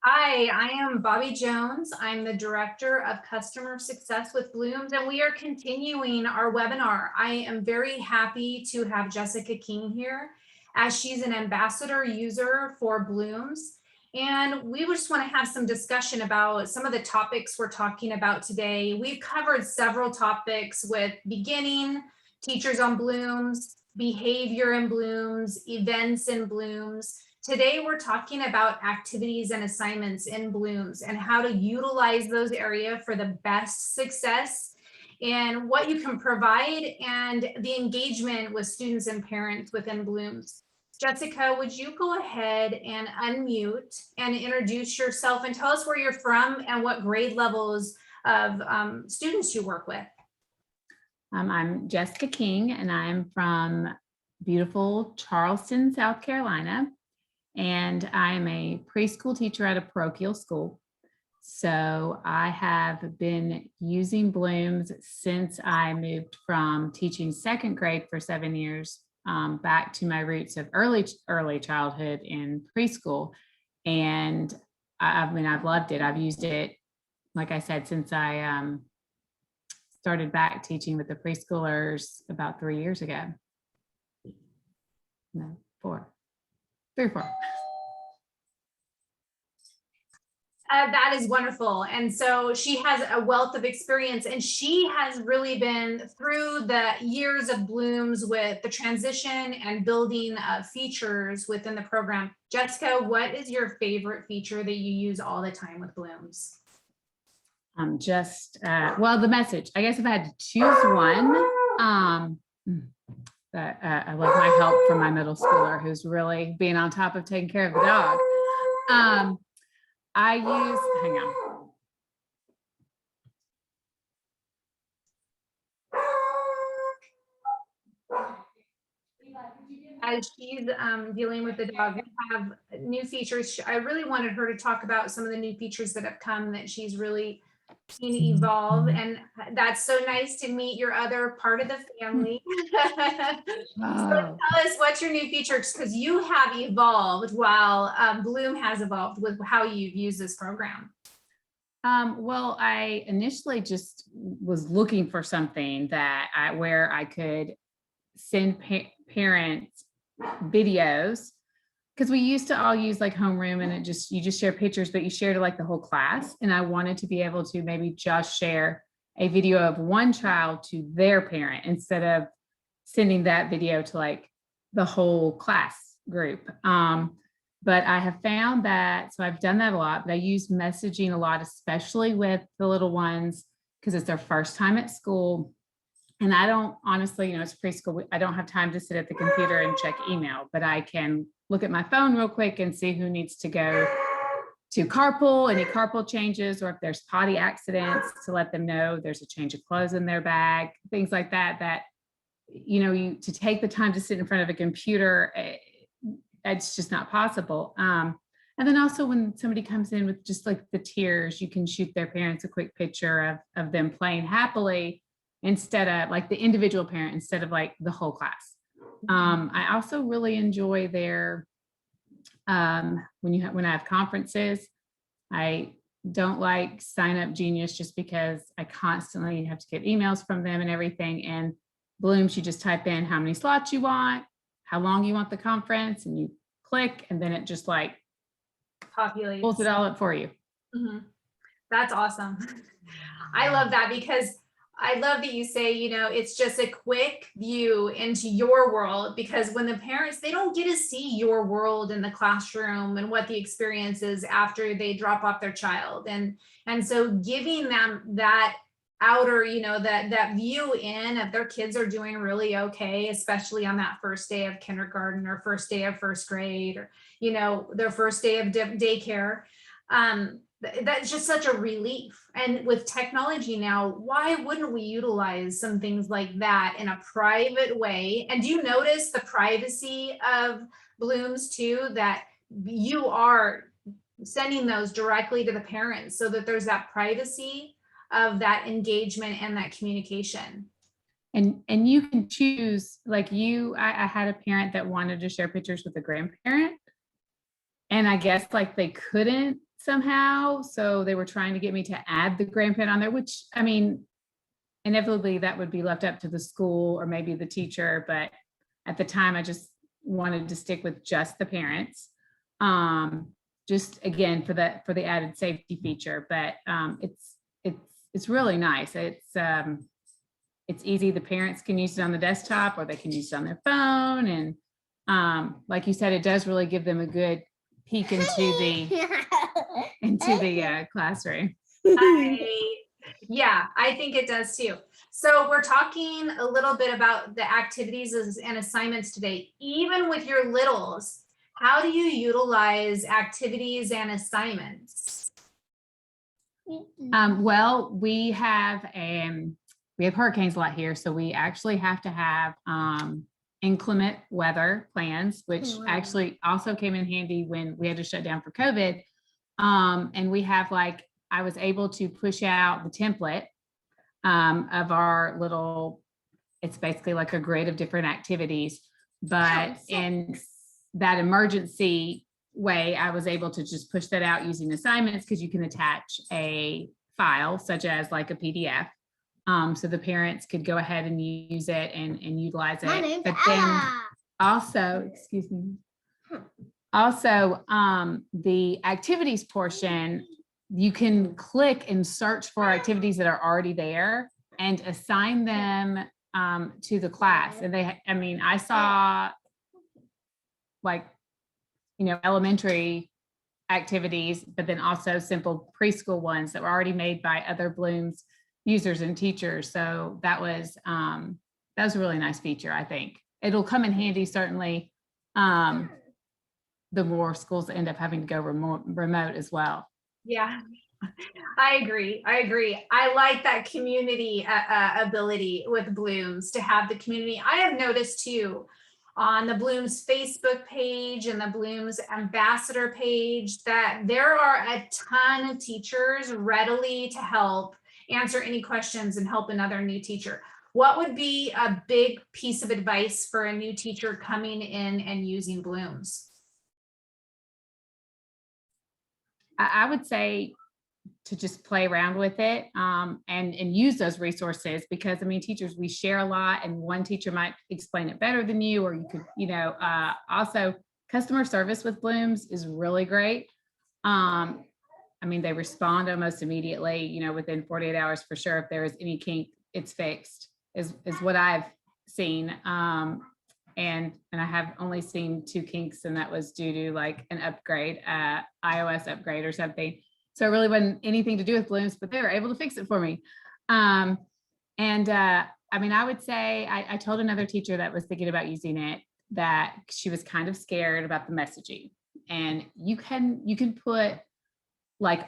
Hi, I am Bobbi Jones. I'm the Director of Customer Success with Bloomz, and we are continuing our webinar. I am very happy to have Jessica King here as she's an ambassador user for Bloomz. And we just want to have some discussion about some of the topics we're talking about today. We've covered several topics with beginning, teachers on Bloomz, behavior in Bloomz, events in Bloomz. Today, we're talking about activities and assignments in Bloomz and how to utilize those areas for the best success and what you can provide and the engagement with students and parents within Bloomz. Jessica, would you go ahead and unmute and introduce yourself and tell us where you're from and what grade levels of students you work with? I'm Jessica King, and I'm from beautiful Charleston, South Carolina. And I'm a preschool teacher at a parochial school. So I have been using Bloomz since I moved from teaching second grade for 7 years back to my roots of early childhood in preschool. And I've loved it. I've used it, like I said, since I started back teaching with the preschoolers about 3 years ago. No, 4. 3 or 4. That is wonderful. And so she has a wealth of experience, and she has really been through the years of Bloomz with the transition and building features within the program. Jessica, what is your favorite feature that you use all the time with Bloomz? Well, the message. I guess if I had to choose one, I love my help from my middle schooler who's really being on top of taking care of the dog. Hang on. As she's dealing with the dog, we have new features. I really wanted her to talk about some of the new features that have come that she's really seen evolve, and that's so nice to meet your other part of the family. So tell us, what's your new features, because you have evolved while Bloom has evolved with how you've used this program. Well, I initially just was looking for something where I could send parents videos, because we used to all use like homeroom, and you just share pictures, but you share to like the whole class. And I wanted to be able to maybe just share a video of one child to their parent instead of sending that video to like the whole class group. But I have found that, so I've done that a lot, but I use messaging a lot, especially with the little ones, because it's their first time at school. And I don't, honestly, it's preschool, I don't have time to sit at the computer and check email, but I can look at my phone real quick and see who needs to go to carpool, any carpool changes, or if there's potty accidents, to let them know there's a change of clothes in their bag, things like that, to take the time to sit in front of a computer, it's just not possible. And then also when somebody comes in with just like the tears, you can shoot their parents a quick picture of them playing happily, instead of like the individual parent, instead of like the whole class. I also really enjoy their, when I have conferences, I don't like Sign Up Genius just because I constantly have to get emails from them and everything. And Bloomz, you just type in how many slots you want, how long you want the conference, and you click, and then it just like Populates. Pulls it all up for you. Mm-hmm. That's awesome. I love that, because I love that you say, it's just a quick view into your world, because when the parents, they don't get to see your world in the classroom and what the experience is after they drop off their child. And so giving them that outer, that view in of their kids are doing really okay, especially on that first day of kindergarten or first day of first grade, or, their first day of daycare. That's just such a relief. And with technology now, why wouldn't we utilize some things like that in a private way? And do you notice the privacy of Bloomz too, that you are sending those directly to the parents so that there's that privacy of that engagement and that communication? And you can choose, like I had a parent that wanted to share pictures with a grandparent, and I guess like they couldn't. somehow. So they were trying to get me to add the grandparent on there, which, I mean, inevitably that would be left up to the school or maybe the teacher. But at the time, I just wanted to stick with just the parents. Just again, for the added safety feature, but it's really nice. It's easy. The parents can use it on the desktop or they can use it on their phone. And like you said, it does really give them a good peek into the classroom. Yeah, I think it does too. So we're talking a little bit about the activities and assignments today. Even with your littles, how do you utilize activities and assignments? Well, we have hurricanes a lot here, so we actually have to have inclement weather plans, which actually also came in handy when we had to shut down for COVID. And we have I was able to push out the template of our little, it's basically like a grid of different activities, but in that emergency way, I was able to just push that out using assignments because you can attach a file such as like a PDF. So the parents could go ahead and use it and utilize it. But then also, excuse me, also the activities portion, you can click and search for activities that are already there and assign them to the class. And I saw elementary activities, but then also simple preschool ones that were already made by other Bloomz users and teachers. So that was a really nice feature. I think it'll come in handy, certainly, the more schools end up having to go remote as well. Yeah, I agree. I like that community ability with Bloomz to have the community. I have noticed too on the Bloomz Facebook page and the Bloomz Ambassador page that there are a ton of teachers readily to help answer any questions and help another new teacher. What would be a big piece of advice for a new teacher coming in and using Bloomz? I would say to just play around with it and use those resources, because teachers, we share a lot and one teacher might explain it better than you, or you could, also customer service with Bloomz is really great. They respond almost immediately, within 48 hours for sure. If there is any kink, it's fixed is what I've seen. And I have only seen 2 kinks, and that was due to an upgrade, iOS upgrade or something. So it really wasn't anything to do with Bloomz, but they were able to fix it for me. I would say I told another teacher that was thinking about using it that she was kind of scared about the messaging. And you can put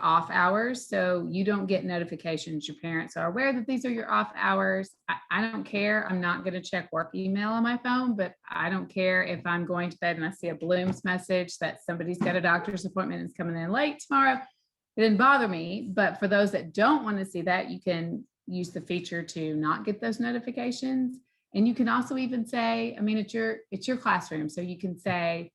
off hours, so you don't get notifications. Your parents are aware that these are your off hours. I don't care. I'm not going to check work email on my phone, but I don't care if I'm going to bed and I see a Bloomz message that somebody's got a doctor's appointment and is coming in late tomorrow. It didn't bother me. But for those that don't want to see that, you can use the feature to not get those notifications. And you can also even say, it's your classroom, so you can say,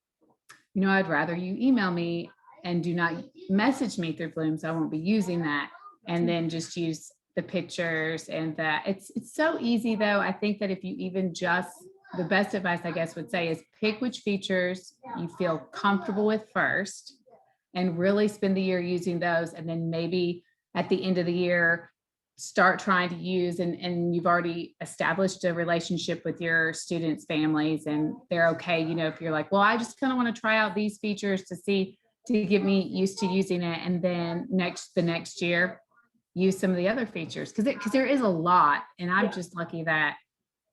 I'd rather you email me and do not message me through Bloomz. I won't be using that. And then just use the pictures and that. It's so easy though. I think that if you even the best advice I guess would say is pick which features you feel comfortable with first and really spend the year using those. And then maybe at the end of the year, start trying to use, and you've already established a relationship with your students' families and they're okay. If you're like, well, I just kind of want to try out these features to get me used to using it. And then the next year, use some of the other features because there is a lot. And I'm just lucky that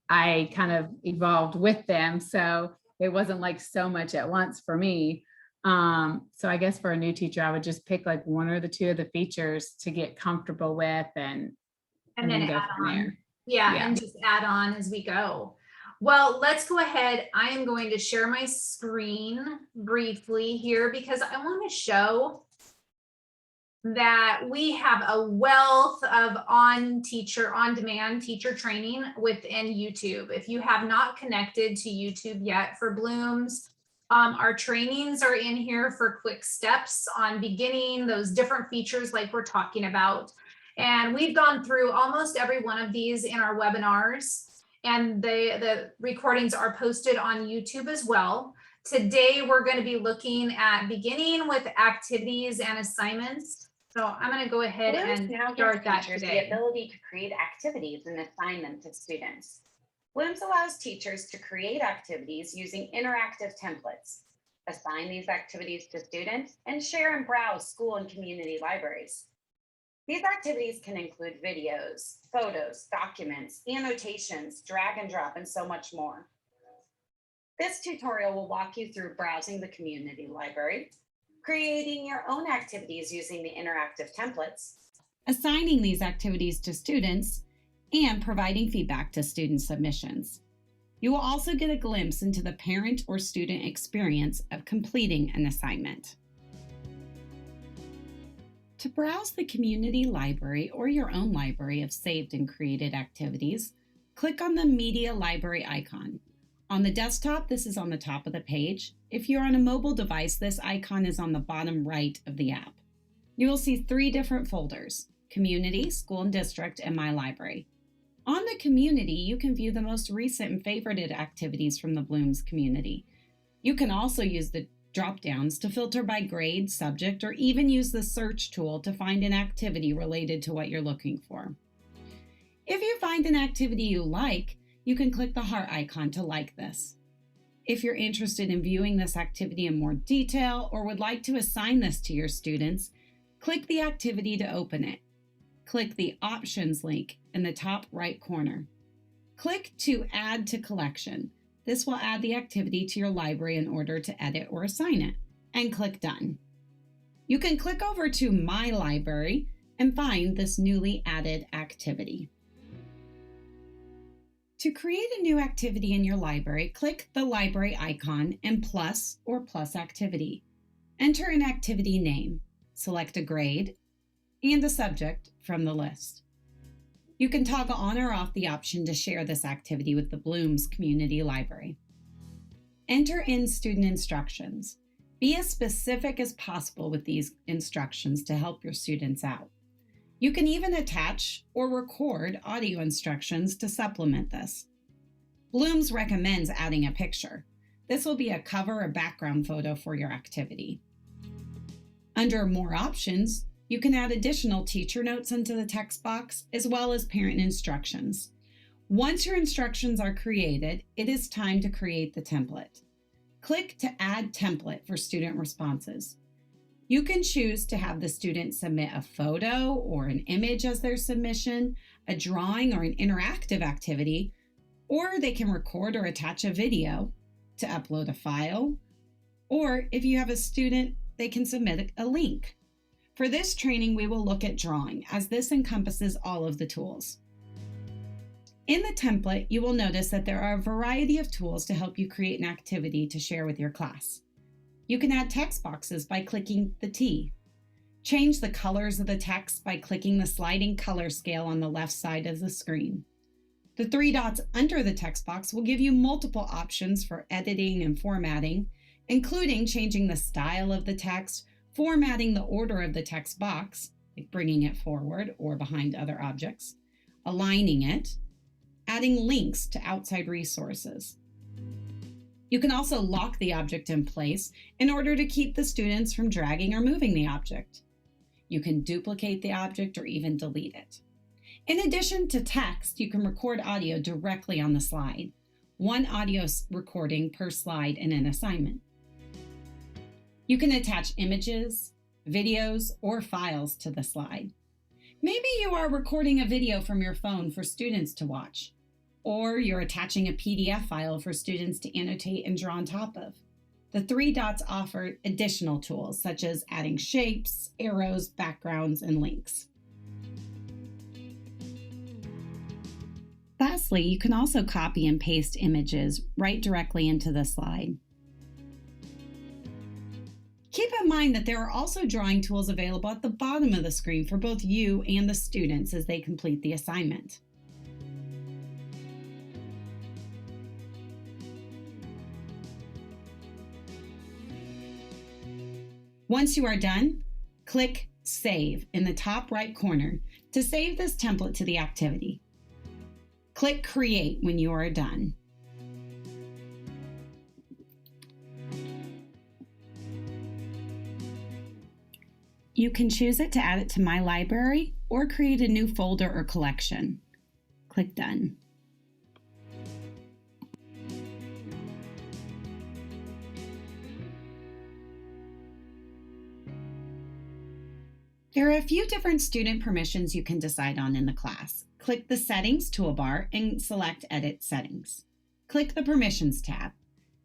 I kind of evolved with them. So it wasn't so much at once for me. So I guess for a new teacher, I would just pick 1 or 2 of the features to get comfortable with and then go from there. Yeah, and just add on as we go. Well, let's go ahead. I am going to share my screen briefly here because I want to show that we have a wealth of on-demand teacher training within YouTube. If you have not connected to YouTube yet for Bloomz, Our trainings are in here for quick steps on beginning those different features like we're talking about. And we've gone through almost every one of these in our webinars, and the recordings are posted on YouTube as well. Today, we're going to be looking at beginning with activities and assignments. So I'm going to go ahead and start that teachers today. the ability to create activities and assign them to students. Bloomz allows teachers to create activities using interactive templates, assign these activities to students, and share and browse school and community libraries. These activities can include videos, photos, documents, annotations, drag and drop, and so much more. This tutorial will walk you through browsing the community library, creating your own activities using the interactive templates, assigning these activities to students, and providing feedback to student submissions. You will also get a glimpse into the parent or student experience of completing an assignment. To browse the community library or your own library of saved and created activities, click on the Media Library icon. On the desktop, this is on the top of the page. If you're on a mobile device, this icon is on the bottom right of the app. You will see 3 different folders: Community, School and District, and My Library. On the community, you can view the most recent and favorited activities from the Bloomz community. You can also use the drop-downs to filter by grade, subject, or even use the search tool to find an activity related to what you're looking for. If you find an activity you like, you can click the heart icon to like this. If you're interested in viewing this activity in more detail or would like to assign this to your students, click the activity to open it. Click the Options link in the top right corner. Click to Add to Collection. This will add the activity to your library in order to edit or assign it, and click Done. You can click over to My Library and find this newly added activity. To create a new activity in your library, click the library icon and plus or plus activity. Enter an activity name, select a grade, and a subject from the list. You can toggle on or off the option to share this activity with the Bloomz community library. Enter in student instructions. Be as specific as possible with these instructions to help your students out. You can even attach or record audio instructions to supplement this. Bloomz recommends adding a picture. This will be a cover or background photo for your activity. Under More Options, you can add additional teacher notes into the text box, as well as parent instructions. Once your instructions are created, it is time to create the template. Click to Add Template for student responses. You can choose to have the student submit a photo or an image as their submission, a drawing or an interactive activity, or they can record or attach a video to upload a file, or if you have a student, they can submit a link. For this training, we will look at drawing, as this encompasses all of the tools. In the template, you will notice that there are a variety of tools to help you create an activity to share with your class. You can add text boxes by clicking the T. Change the colors of the text by clicking the sliding color scale on the left side of the screen. The 3 dots under the text box will give you multiple options for editing and formatting, including changing the style of the text, formatting the order of the text box, like bringing it forward or behind other objects, aligning it, adding links to outside resources. You can also lock the object in place in order to keep the students from dragging or moving the object. You can duplicate the object or even delete it. In addition to text, you can record audio directly on the slide, 1 audio recording per slide in an assignment. You can attach images, videos, or files to the slide. Maybe you are recording a video from your phone for students to watch, or you're attaching a PDF file for students to annotate and draw on top of. The 3 dots offer additional tools, such as adding shapes, arrows, backgrounds, and links. Lastly, you can also copy and paste images right directly into the slide. Keep in mind that there are also drawing tools available at the bottom of the screen for both you and the students as they complete the assignment. Once you are done, click Save in the top right corner to save this template to the activity. Click Create when you are done. You can choose it to add it to My Library or create a new folder or collection. Click Done. There are a few different student permissions you can decide on in the class. Click the Settings toolbar and select Edit Settings. Click the Permissions tab.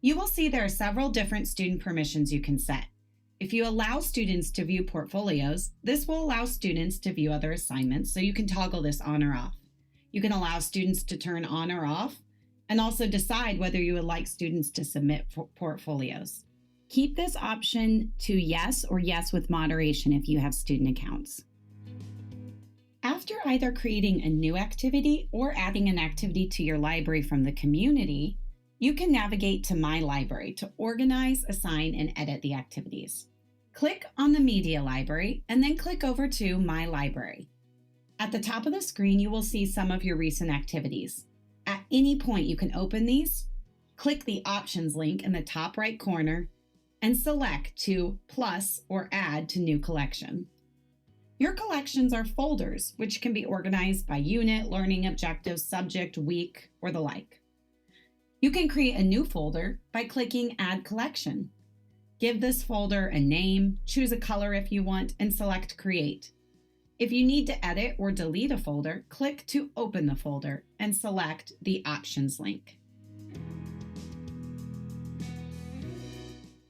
You will see there are several different student permissions you can set. If you allow students to view portfolios, this will allow students to view other assignments, so you can toggle this on or off. You can allow students to turn on or off, and also decide whether you would like students to submit portfolios. Keep this option to yes or yes with moderation if you have student accounts. After either creating a new activity or adding an activity to your library from the community, you can navigate to My Library to organize, assign, and edit the activities. Click on the Media Library and then click over to My Library. At the top of the screen, you will see some of your recent activities. At any point, you can open these, click the Options link in the top right corner, and select to plus or add to new collection. Your collections are folders, which can be organized by unit, learning objectives, subject, week, or the like. You can create a new folder by clicking Add Collection. Give this folder a name, choose a color if you want, and select Create. If you need to edit or delete a folder, click to open the folder and select the Options link.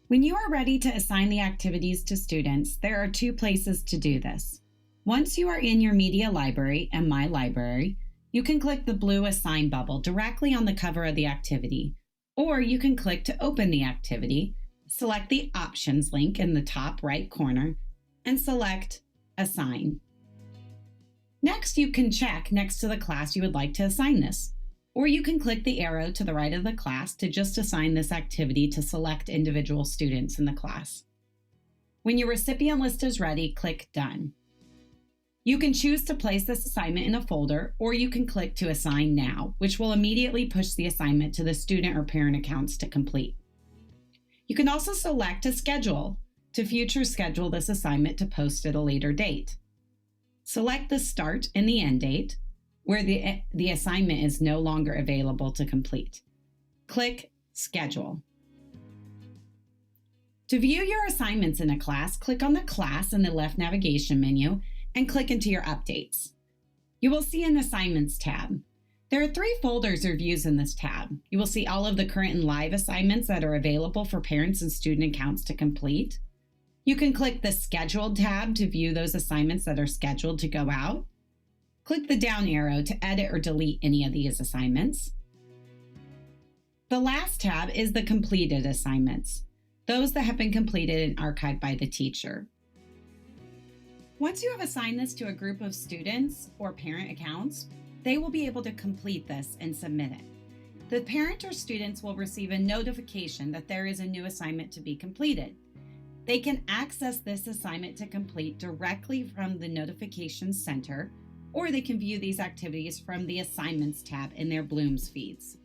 When you are ready to assign the activities to students, there are two places to do this. Once you are in your Media Library and My Library, you can click the blue Assign bubble directly on the cover of the activity, or you can click to open the activity, select the Options link in the top right corner, and select Assign. Next, you can check next to the class you would like to assign this, or you can click the arrow to the right of the class to just assign this activity to select individual students in the class. When your recipient list is ready, click Done. You can choose to place this assignment in a folder, or you can click to Assign Now, which will immediately push the assignment to the student or parent accounts to complete. You can also select a schedule to future schedule this assignment to post at a later date. Select the start and the end date, where the assignment is no longer available to complete. Click Schedule. To view your assignments in a class, click on the class in the left navigation menu and click into your updates. You will see an Assignments tab. There are 3 folders or views in this tab. You will see all of the current and live assignments that are available for parents and student accounts to complete. You can click the Scheduled tab to view those assignments that are scheduled to go out. Click the down arrow to edit or delete any of these assignments. The last tab is the Completed assignments, those that have been completed and archived by the teacher. Once you have assigned this to a group of students or parent accounts, they will be able to complete this and submit it. The parent or students will receive a notification that there is a new assignment to be completed. They can access this assignment to complete directly from the Notifications Center, or they can view these activities from the Assignments tab in their Bloomz feeds.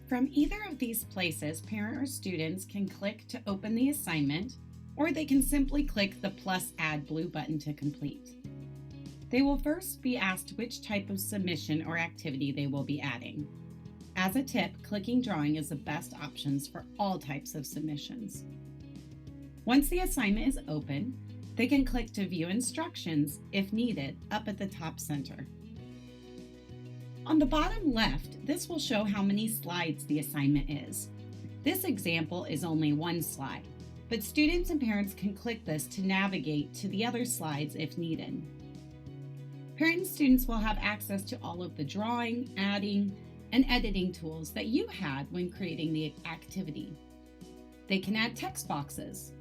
From either of these places, parent or students can click to open the assignment, or they can simply click the plus add blue button to complete. They will first be asked which type of submission or activity they will be adding. As a tip, clicking drawing is the best options for all types of submissions. Once the assignment is open, they can click to view instructions, if needed, up at the top center. On the bottom left, this will show how many slides the assignment is. This example is only 1 slide, but students and parents can click this to navigate to the other slides if needed. Parents and students will have access to all of the drawing, adding, and editing tools that you had when creating the activity. They can add text boxes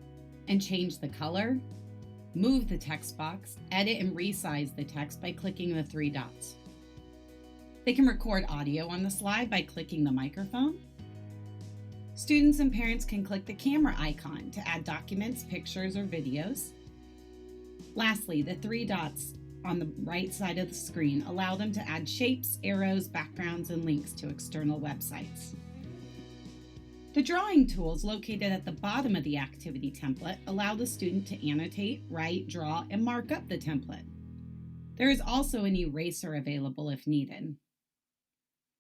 and change the color, move the text box, edit and resize the text by clicking the 3 dots. They can record audio on the slide by clicking the microphone. Students and parents can click the camera icon to add documents, pictures, or videos. Lastly, the three dots on the right side of the screen allow them to add shapes, arrows, backgrounds, and links to external websites. The drawing tools located at the bottom of the activity template allow the student to annotate, write, draw, and mark up the template. There is also an eraser available if needed.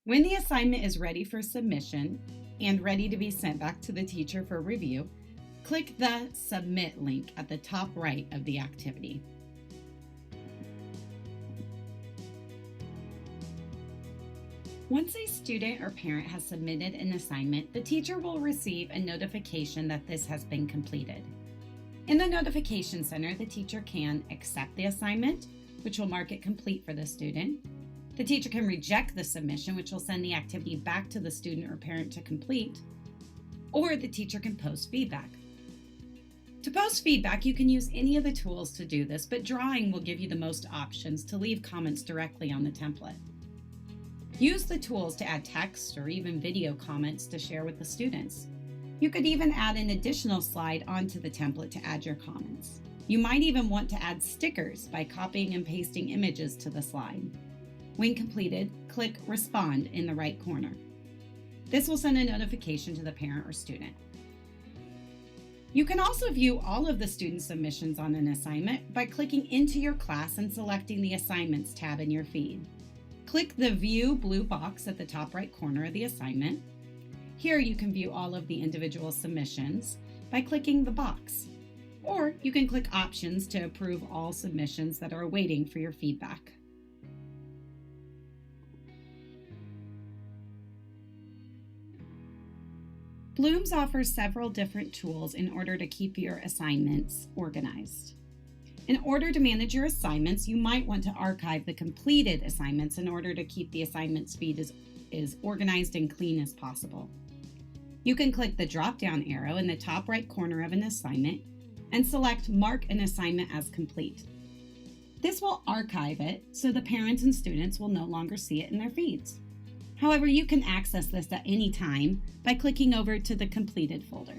When the assignment is ready for submission and ready to be sent back to the teacher for review, click the Submit link at the top right of the activity. Once a student or parent has submitted an assignment, the teacher will receive a notification that this has been completed. In the Notification Center, the teacher can accept the assignment, which will mark it complete for the student. The teacher can reject the submission, which will send the activity back to the student or parent to complete, or the teacher can post feedback. To post feedback, you can use any of the tools to do this, but drawing will give you the most options to leave comments directly on the template. Use the tools to add text or even video comments to share with the students. You could even add an additional slide onto the template to add your comments. You might even want to add stickers by copying and pasting images to the slide. When completed, click Respond in the right corner. This will send a notification to the parent or student. You can also view all of the student submissions on an assignment by clicking into your class and selecting the Assignments tab in your feed. Click the View blue box at the top right corner of the assignment. Here you can view all of the individual submissions by clicking the box, or you can click Options to approve all submissions that are awaiting for your feedback. Bloomz offers several different tools in order to keep your assignments organized. In order to manage your assignments, you might want to archive the completed assignments in order to keep the assignments feed as organized and clean as possible. You can click the drop-down arrow in the top right corner of an assignment and select Mark an assignment as complete. This will archive it so the parents and students will no longer see it in their feeds. However, you can access this at any time by clicking over to the completed folder.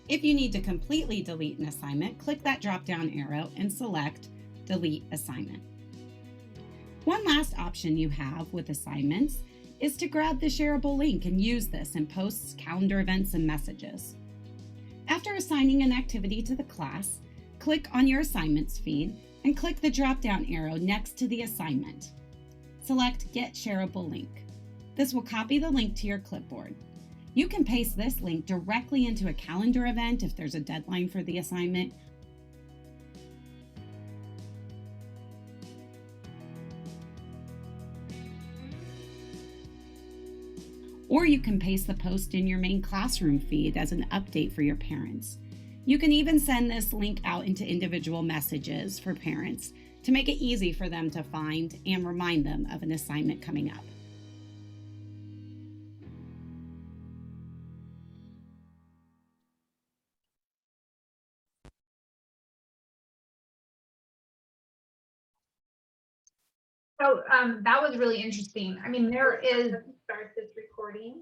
If you need to completely delete an assignment, click that drop-down arrow and select Delete Assignment. One last option you have with assignments is to grab the shareable link and use this in posts, calendar events, and messages. After assigning an activity to the class, click on your assignments feed and click the drop-down arrow next to the assignment. Select Get Shareable Link. This will copy the link to your clipboard. You can paste this link directly into a calendar event if there's a deadline for the assignment. Or you can paste the post in your main classroom feed as an update for your parents. You can even send this link out into individual messages for parents to make it easy for them to find and remind them of an assignment coming up. So that was really interesting. I mean, there is. Start this recording.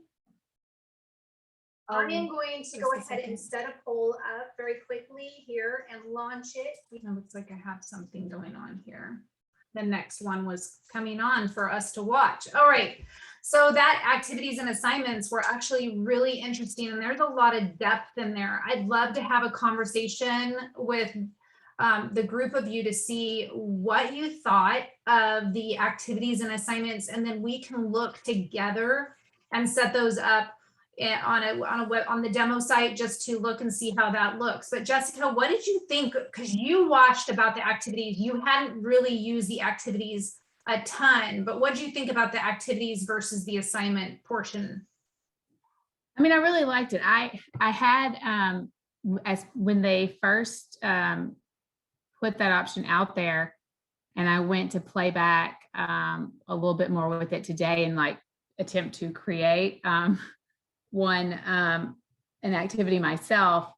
I am going to go ahead and set a poll up very quickly here and launch it. It looks like I have something going on here. The next one was coming on for us to watch. All right. So that activities and assignments were actually really interesting, and there's a lot of depth in there. I'd love to have a conversation with the group of you to see what you thought of the activities and assignments, and then we can look together and set those up on the demo site just to look and see how that looks. But Jessica, what did you think? Because you watched about the activities, you hadn't really used the activities a ton, but what did you think about the activities versus the assignment portion? I mean, I really liked it. I had as when they first put that option out there, and I went to play back a little bit more with it today and like attempt to create an activity myself.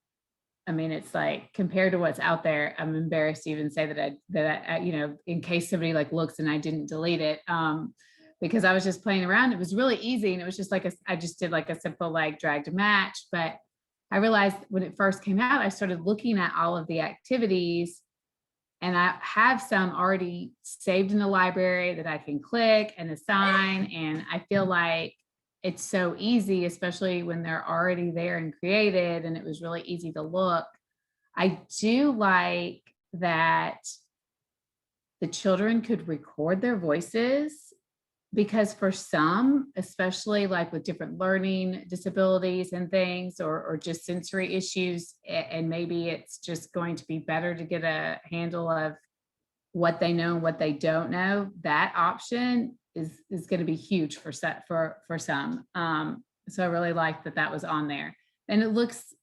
I mean, it's like compared to what's out there, I'm embarrassed to even say that I, you know, in case somebody like looks and I didn't delete it, because I was just playing around. It was really easy. And it was just like, I just did like a simple, like drag to match. But I realized when it first came out, I started looking at all of the activities, and I have some already saved in the library that I can click and assign. And I feel like it's so easy, especially when they're already there and created, and it was really easy to look. I do like that the children could record their voices, because for some, especially like with different learning disabilities and things, or just sensory issues, and maybe it's just going to be better to get a handle of what they know and what they don't know, that option is going to be huge for some. So I really like that was on there. And it looks,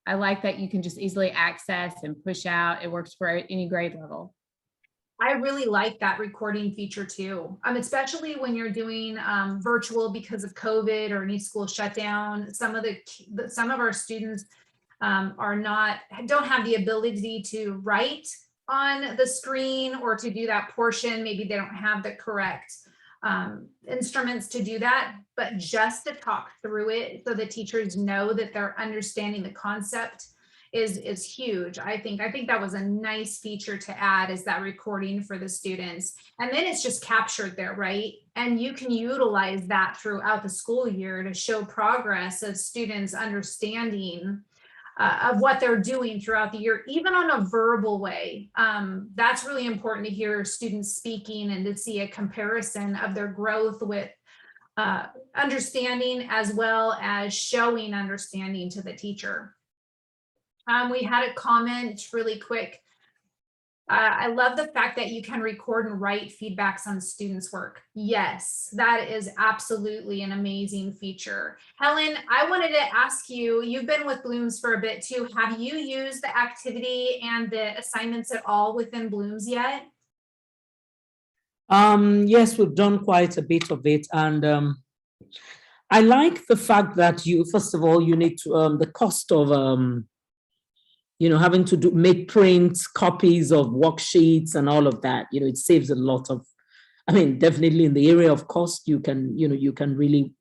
I like that you can just easily access and push out. It works for any grade level. I really like that recording feature too, especially when you're doing virtual because of COVID or any school shutdown. Some of our students don't have the ability to write on the screen or to do that portion. Maybe they don't have the correct instruments to do that, but just to talk through it so the teachers know that they're understanding the concept is huge. I think that was a nice feature to add, is that recording for the students. And then it's just captured there, right? And you can utilize that throughout the school year to show progress of students understanding of what they're doing throughout the year, even on a verbal way. That's really important to hear students speaking and to see a comparison of their growth with understanding, as well as showing understanding to the teacher. We had a comment really quick. I love the fact that you can record and write feedbacks on students' work. Yes, that is absolutely an amazing feature. Helen, I wanted to ask you, you've been with Bloomz for a bit too. Have you used the activity and the assignments at all within Bloomz yet? Yes, we've done quite a bit of it. And I like the fact that first of all, you need to, the cost of, having to make print copies of worksheets and all of that, it saves a lot of, definitely in the area of cost, you can really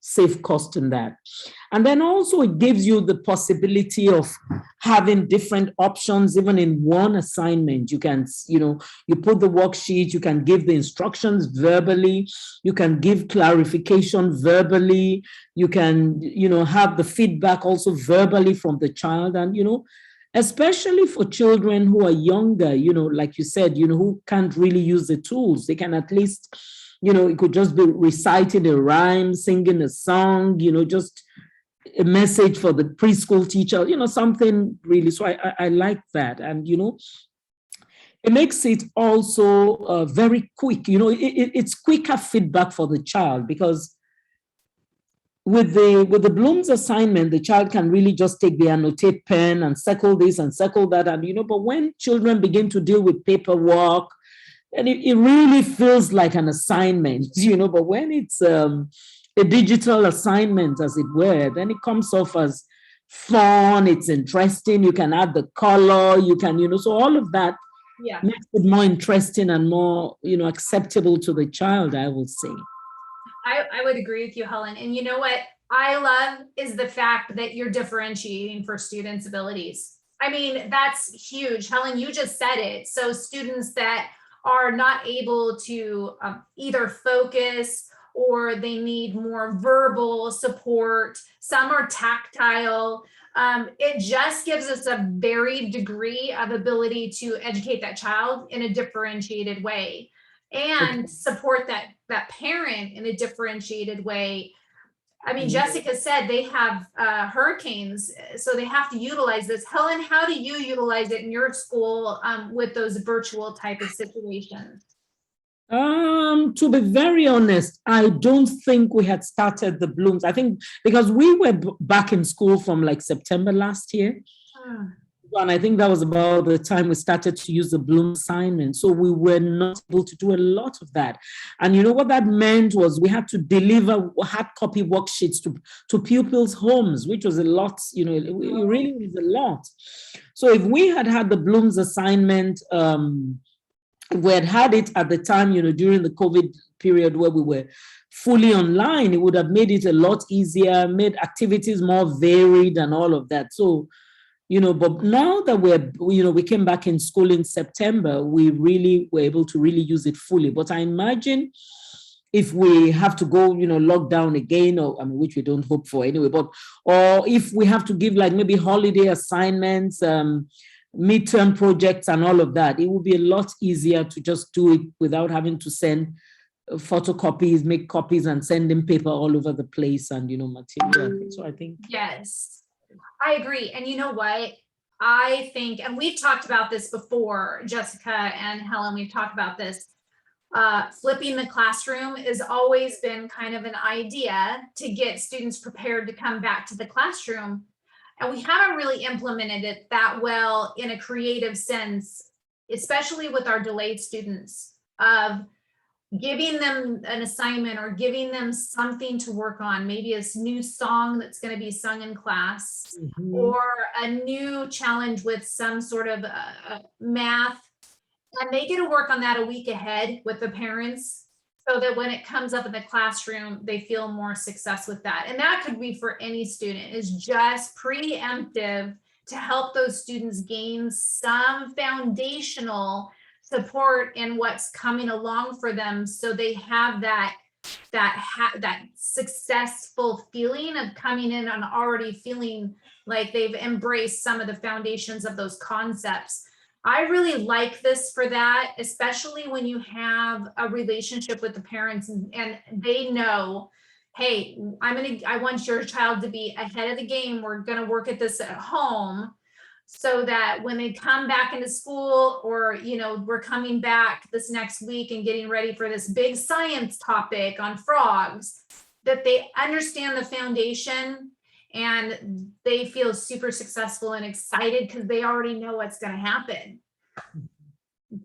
save cost in that. And then also it gives you the possibility of having different options, even in one assignment. You can, you put the worksheet, you can give the instructions verbally, you can give clarification verbally, you can, have the feedback also verbally from the child. And, especially for children who are younger, like you said, who can't really use the tools, they can at least, it could just be reciting a rhyme, singing a song, just a message for the preschool teacher, something really. So I like that. And, it makes it also very quick. It's quicker feedback for the child, because with the Bloomz assignment, the child can really just take the annotate pen and circle this and circle that. And, but when children begin to deal with paperwork, and it really feels like an assignment, but when it's a digital assignment, as it were, then it comes off as fun, it's interesting, you can add the color, you can, so all of that makes it more interesting and more, acceptable to the child, I will say. I would agree with you, Helen. And you know what I love is the fact that you're differentiating for students' abilities. That's huge. Helen, you just said it. So students that are not able to either focus, or they need more verbal support, some are tactile. It just gives us a varied degree of ability to educate that child in a differentiated way, and support that parent in a differentiated way. Jessica said they have hurricanes, so they have to utilize this. Helen, how do you utilize it in your school with those virtual type of situations? To be very honest, I don't think we had started the Bloomz. I think because we were back in school from like September last year. And I think that was about the time we started to use the Bloomz assignment. So we were not able to do a lot of that. And what that meant was we had to deliver hard copy worksheets to pupils' homes, which was a lot, it really was a lot. So if we had the Bloomz assignment if we had it at the time, during the COVID period where we were fully online, it would have made it a lot easier, made activities more varied and all of that. So, but now that we came back in school in September, we really were able to really use it fully. But I imagine if we have to go, lock down again, or which we don't hope for anyway, or if we have to give like maybe holiday assignments, midterm projects and all of that, it will be a lot easier to just do it without having to send photocopies, make copies and send in paper all over the place and, material. So I think. Yes, I agree. And you know what? I think, and we've talked about this before, Jessica and Helen, we've talked about this. Flipping the classroom has always been kind of an idea to get students prepared to come back to the classroom. And we haven't really implemented it that well in a creative sense, especially with our delayed students, of giving them an assignment or giving them something to work on, maybe a new song that's going to be sung in class, or a new challenge with some sort of math. And they get to work on that a week ahead with the parents, so that when it comes up in the classroom, they feel more success with that. And that could be for any student, is just preemptive to help those students gain some foundational support in what's coming along for them, so they have that successful feeling of coming in and already feeling like they've embraced some of the foundations of those concepts. I really like this for that, especially when you have a relationship with the parents and they know, hey, I want your child to be ahead of the game. We're going to work at this at home, so that when they come back into school, or, we're coming back this next week and getting ready for this big science topic on frogs, that they understand the foundation and they feel super successful and excited because they already know what's going to happen.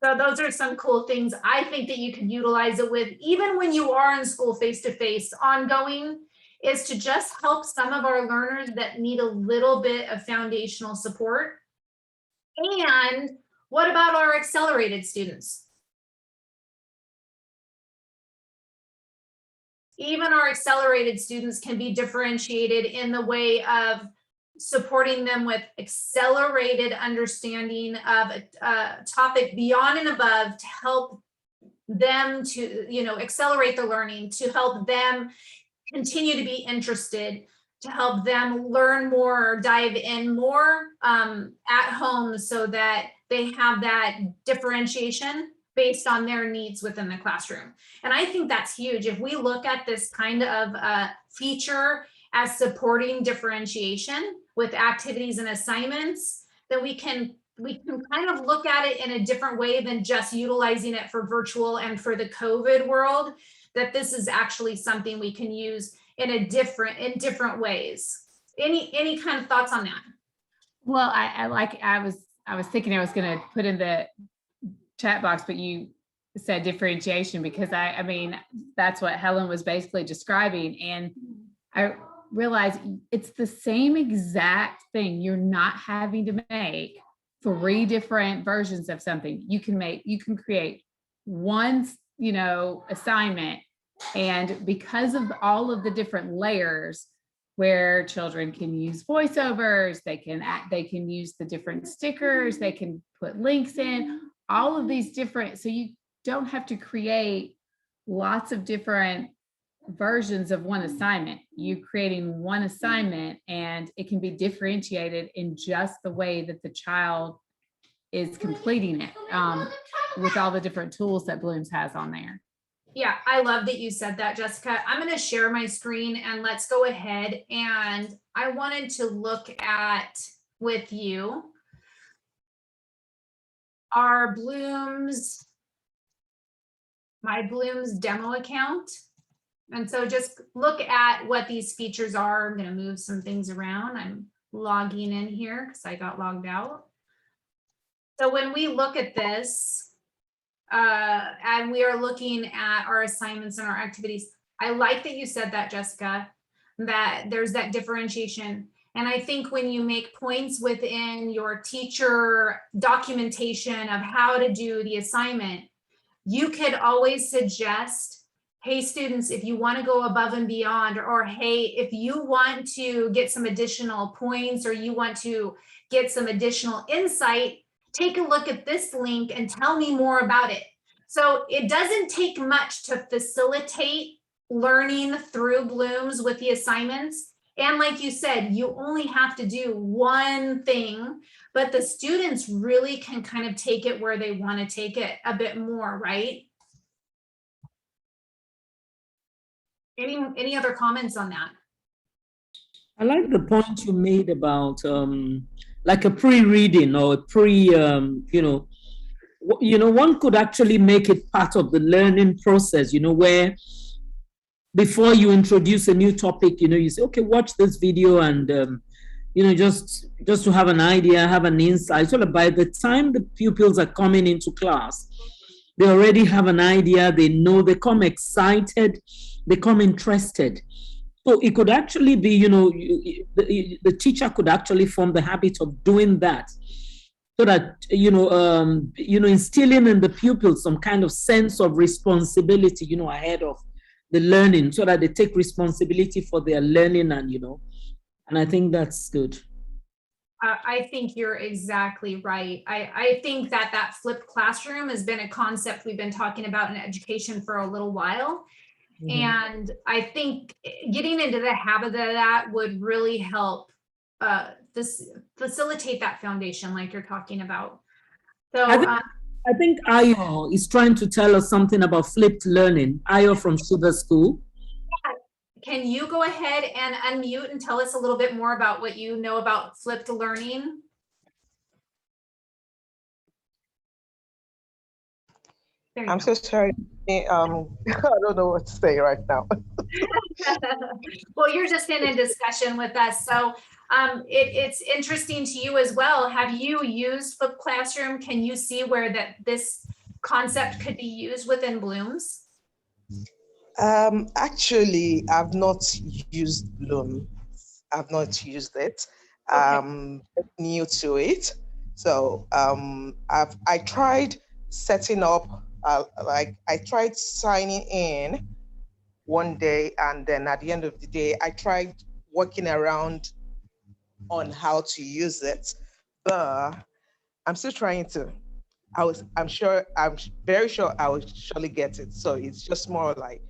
So those are some cool things I think that you could utilize it with, even when you are in school face-to-face ongoing, is to just help some of our learners that need a little bit of foundational support. And what about our accelerated students? Even our accelerated students can be differentiated in the way of supporting them with accelerated understanding of a topic beyond and above, to help them to, accelerate the learning, to help them continue to be interested, to help them learn more or dive in more at home, so that they have that differentiation based on their needs within the classroom. And I think that's huge. If we look at this kind of feature as supporting differentiation with activities and assignments, then we can kind of look at it in a different way than just utilizing it for virtual and for the COVID world, that this is actually something we can use in different ways. Any kind of thoughts on that? Well, I was thinking I was going to put in the chat box, but you said differentiation, because I mean, that's what Helen was basically describing. And I realized it's the same exact thing. You're not having to make 3 different versions of something. You can create one, assignment. And because of all of the different layers where children can use voiceovers, they can use the different stickers, they can put links in, all of these different, so you don't have to create lots of different versions of one assignment. You're creating one assignment, and it can be differentiated in just the way that the child is completing it, with all the different tools that Bloomz has on there. Yeah, I love that you said that, Jessica. I'm going to share my screen and let's go ahead. And I wanted to look at with you our my Bloomz demo account. And so just look at what these features are. I'm going to move some things around. I'm logging in here because I got logged out. So when we look at this, and we are looking at our assignments and our activities, I like that you said that, Jessica, that there's that differentiation. And I think when you make points within your teacher documentation of how to do the assignment, you could always suggest, hey, students, if you want to go above and beyond, or hey, if you want to get some additional points, or you want to get some additional insight, take a look at this link and tell me more about it. So it doesn't take much to facilitate learning through Bloomz with the assignments. And like you said, you only have to do one thing, but the students really can kind of take it where they want to take it a bit more, right? Any other comments on that? I like the point you made about like a pre-reading or a one could actually make it part of the learning process, where before you introduce a new topic, you say, okay, watch this video and, just to have an idea, have an insight. So that by the time the pupils are coming into class, they already have an idea, they know, they come excited, they come interested. So it could actually be, the teacher could actually form the habit of doing that, so that, instilling in the pupils some kind of sense of responsibility, ahead of the learning, so that they take responsibility for their learning, and I think that's good. I think you're exactly right. I think that flipped classroom has been a concept we've been talking about in education for a little while. Mm-hmm. And I think getting into the habit of that would really help facilitate that foundation like you're talking about. So I think Ayo is trying to tell us something about flipped learning. Ayo from Sugar School. Can you go ahead and unmute and tell us a little bit more about what you know about flipped learning? I'm so sorry. I don't know what to say right now. Well, you're just in a discussion with us. So it's interesting to you as well. Have you used flipped classroom? Can you see where this concept could be used within Bloomz? Actually, I've not used Bloomz. I've not used it. Okay. New to it. So I tried setting up, I tried signing in one day, and then at the end of the day, I tried working around on how to use it, but I'm still trying to. I'm very sure I will surely get it. So it's just more like,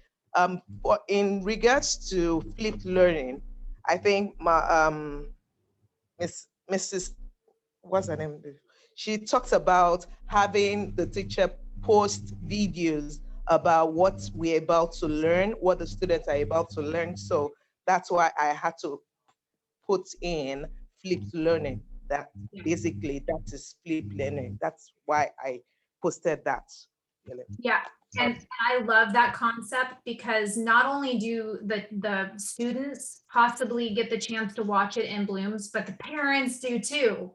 but in regards to flipped learning, I think my Mrs. what's her name? She talks about having the teacher post videos about what we're about to learn, what the students are about to learn. So that's why I had to put in flipped learning. That basically that is flipped learning. That's why I posted that. Yeah, and I love that concept, because not only do the students possibly get the chance to watch it in Bloomz, but the parents do too.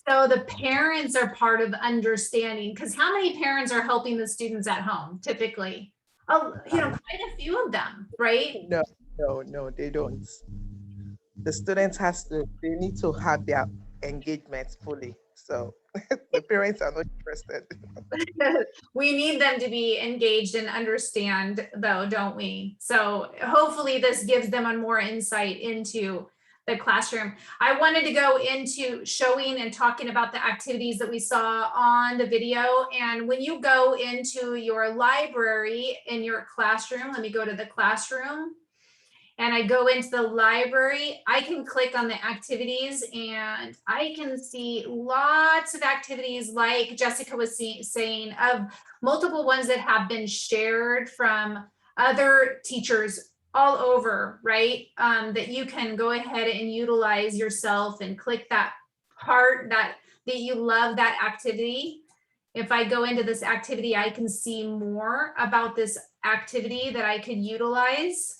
So the parents are part of understanding, because how many parents are helping the students at home typically? Oh, quite a few of them, right? No, they don't. The students they need to have their engagement fully. So the parents are not interested. We need them to be engaged and understand though, don't we? So hopefully this gives them a more insight into the classroom. I wanted to go into showing and talking about the activities that we saw on the video. And when you go into your library in your classroom, let me go to the classroom. And I go into the library, I can click on the activities and I can see lots of activities, like Jessica was saying, of multiple ones that have been shared from other teachers all over, right? That you can go ahead and utilize yourself and click that part that you love that activity. If I go into this activity, I can see more about this activity that I could utilize,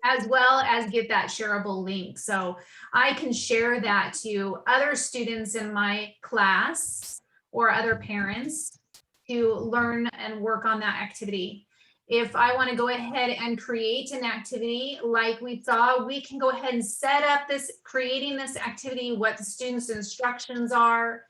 as well as get that shareable link. So I can share that to other students in my class or other parents to learn and work on that activity. If I want to go ahead and create an activity like we saw, we can go ahead and set up creating this activity, what the students' instructions are.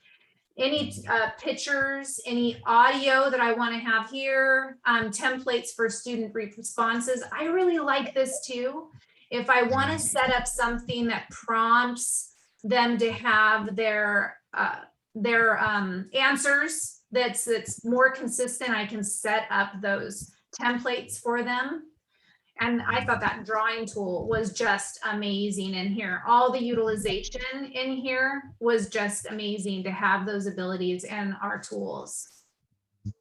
any pictures, any audio that I want to have here, templates for student responses. I really like this too. If I want to set up something that prompts them to have their answers that's more consistent, I can set up those templates for them. And I thought that drawing tool was just amazing in here. All the utilization in here was just amazing to have those abilities in our tools.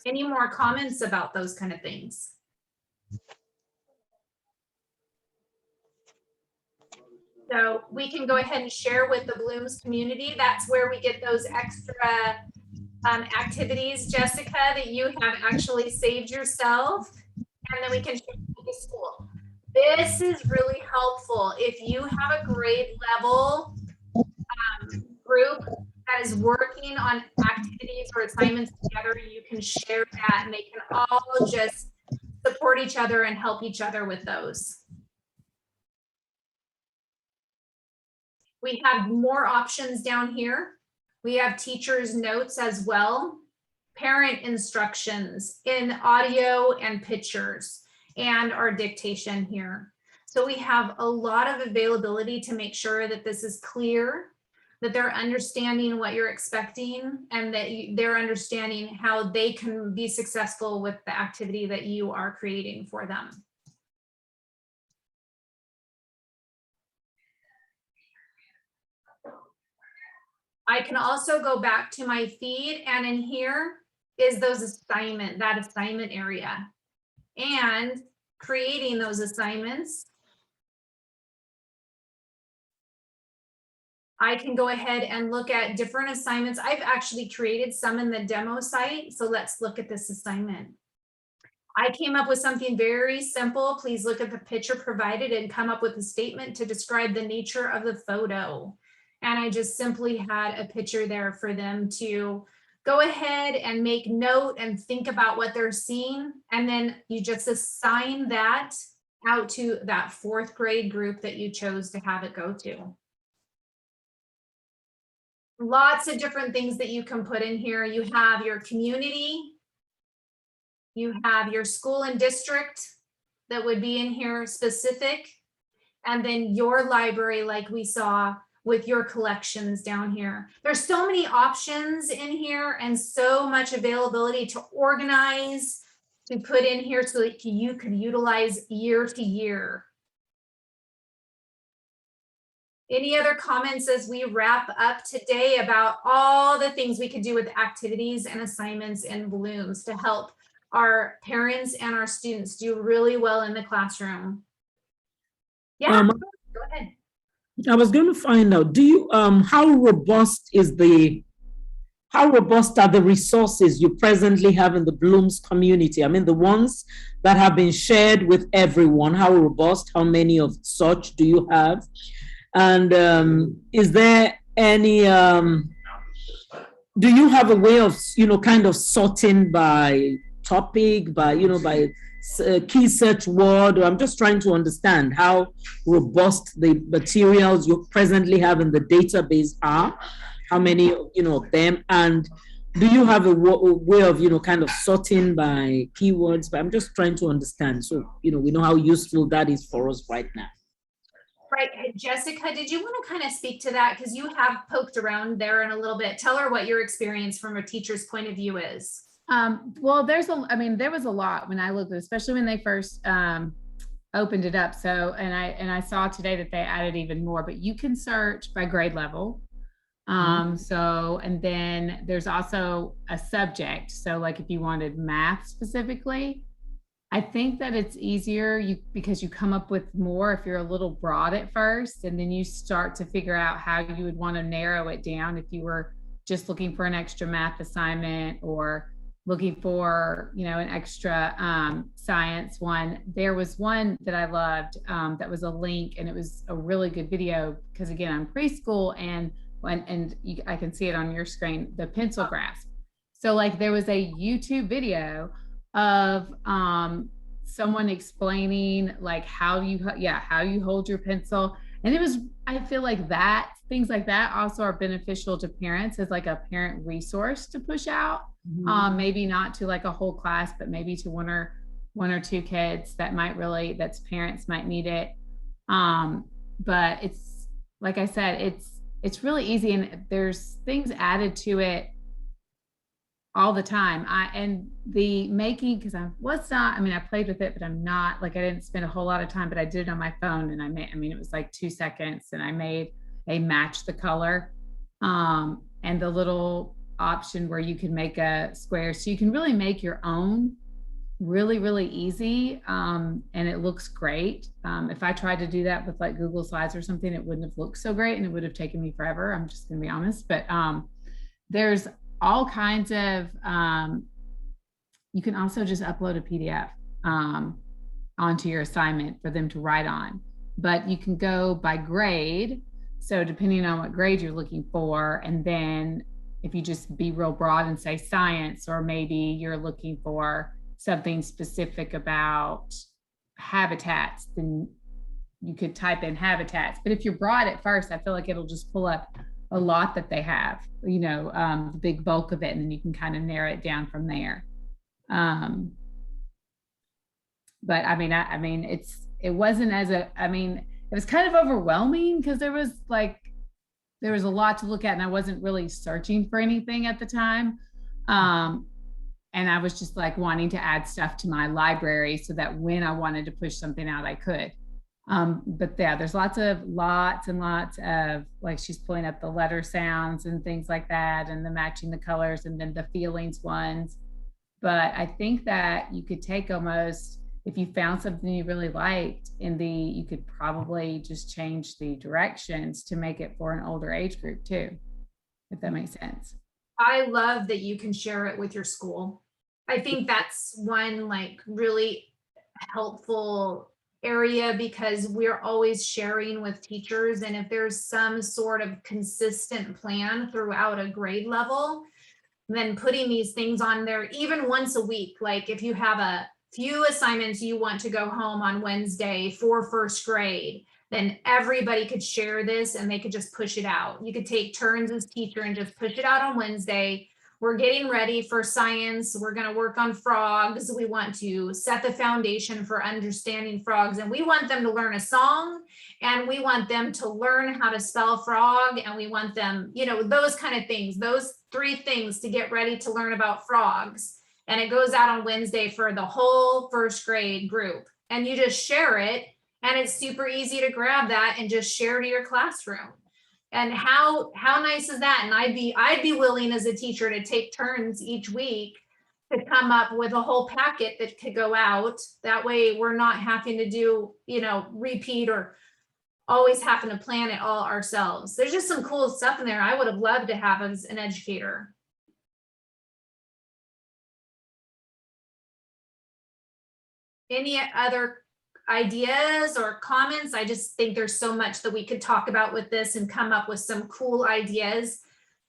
Any more comments about those kind of things? So we can go ahead and share with the Bloomz community. That's where we get those extra activities, Jessica, that you have actually saved yourself. And then we can share with the school. This is really helpful if you have a grade level group that is working on activities or assignments together. You can share that and they can all just support each other and help each other with those. We have more options down here. We have teachers' notes as well, parent instructions in audio and pictures, and our dictation here. So we have a lot of availability to make sure that this is clear, that they're understanding what you're expecting, and that they're understanding how they can be successful with the activity that you are creating for them. I can also go back to my feed, and in here is that assignment area, and creating those assignments. I can go ahead and look at different assignments. I've actually created some in the demo site. So let's look at this assignment. I came up with something very simple. Please look at the picture provided and come up with a statement to describe the nature of the photo. And I just simply had a picture there for them to go ahead and make note and think about what they're seeing. And then you just assign that out to that 4th grade group that you chose to have it go to. Lots of different things that you can put in here. You have your community. You have your school and district that would be in here specific. And then your library, like we saw with your collections down here. There's so many options in here and so much availability to organize, to put in here so that you could utilize year to year. Any other comments as we wrap up today about all the things we could do with activities and assignments in Bloomz to help our parents and our students do really well in the classroom? Yeah, go ahead. I was going to find out, do you how robust are the resources you presently have in the Bloomz community? I mean, the ones that have been shared with everyone, how robust, how many of such do you have? And is there any, do you have a way of, kind of sorting by topic, by key search word? Or I'm just trying to understand how robust the materials you presently have in the database are, how many, of them, and do you have a way of, kind of sorting by keywords? But I'm just trying to understand. So, we know how useful that is for us right now. Right. Jessica, did you want to kind of speak to that? Because you have poked around there in a little bit. Tell her what your experience from a teacher's point of view is. Well, there was a lot when I looked, especially when they first opened it up. So, and I saw today that they added even more, but you can search by grade level. So, and then there's also a subject. So like if you wanted math specifically, I think that it's easier because you come up with more if you're a little broad at first, and then you start to figure out how you would want to narrow it down if you were just looking for an extra math assignment or looking for, an extra science one. There was one that I loved that was a link, and it was a really good video because, again, I'm preschool, and I can see it on your screen, the pencil grasp. So like there was a YouTube video of someone explaining like how you hold your pencil. And I feel like things like that also are beneficial to parents as like a parent resource to push out. Maybe not to like a whole class, but maybe to one or two kids that's parents might need it. But it's, like I said, it's really easy, and there's things added to it all the time. I played with it, but I didn't spend a whole lot of time, but I did it on my phone, and it was like 2 seconds, and I made a match the color, and the little option where you can make a square. So you can really make your own really, really easy. And it looks great. If I tried to do that with like Google Slides or something, it wouldn't have looked so great, and it would have taken me forever. I'm just gonna be honest, but there's all kinds of, you can also just upload a PDF onto your assignment for them to write on, but you can go by grade. So depending on what grade you're looking for, and then if you just be real broad and say science, or maybe you're looking for something specific about habitats, then you could type in habitats. But if you're broad at first, I feel like it'll just pull up a lot that they have, the big bulk of it, and then you can kind of narrow it down from there. But it wasn't it was kind of overwhelming because there was a lot to look at, and I wasn't really searching for anything at the time. And I was just like wanting to add stuff to my library so that when I wanted to push something out, I could. But yeah, there's lots and lots of, like, she's pulling up the letter sounds and things like that, and the matching the colors, and then the feelings ones. But I think that you could take almost, if you found something you really liked you could probably just change the directions to make it for an older age group too, if that makes sense. I love that you can share it with your school. I think that's one like really helpful area, because we're always sharing with teachers, and if there's some sort of consistent plan throughout a grade level, then putting these things on there even once a week, like if you have a few assignments you want to go home on Wednesday for first grade, then everybody could share this and they could just push it out. You could take turns as teacher and just push it out on Wednesday. We're getting ready for science. We're going to work on frogs. We want to set the foundation for understanding frogs, and we want them to learn a song, and we want them to learn how to spell frog, and we want them, those kind of things, those 3 things to get ready to learn about frogs. And it goes out on Wednesday for the whole first grade group, and you just share it, and it's super easy to grab that and just share to your classroom. And how nice is that? And I'd be willing as a teacher to take turns each week to come up with a whole packet that could go out. That way we're not having to do, repeat or always having to plan it all ourselves. There's just some cool stuff in there I would have loved to have as an educator. Any other ideas or comments? I just think there's so much that we could talk about with this and come up with some cool ideas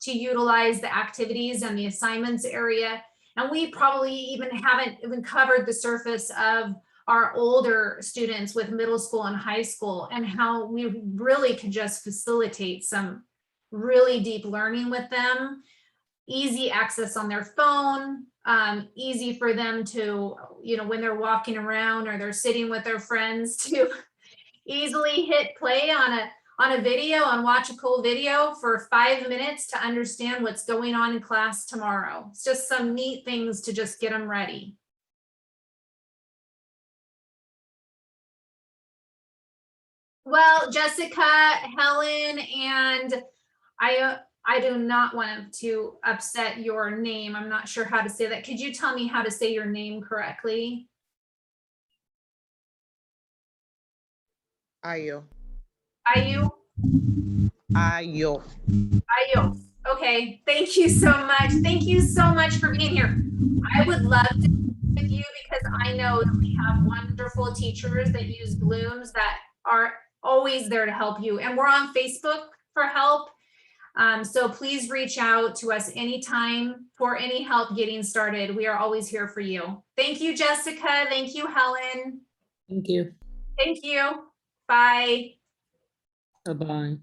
to utilize the activities and the assignments area. And we probably haven't even covered the surface of our older students with middle school and high school, and how we really could just facilitate some really deep learning with them. Easy access on their phone, easy for them to, when they're walking around or they're sitting with their friends, to easily hit play on a video and watch a cool video for 5 minutes to understand what's going on in class tomorrow. It's just some neat things to just get them ready. Well, Jessica, Helen, and I do not want to upset your name. I'm not sure how to say that. Could you tell me how to say your name correctly? Ayo. Ayu? Ayo. Ayo. Okay. Thank you so much. Thank you so much for being here. I would love to be with you, because I know that we have wonderful teachers that use Bloomz that are always there to help you. And we're on Facebook for help. So please reach out to us anytime for any help getting started. We are always here for you. Thank you, Jessica. Thank you, Helen. Thank you. Thank you. Bye. Bye-bye.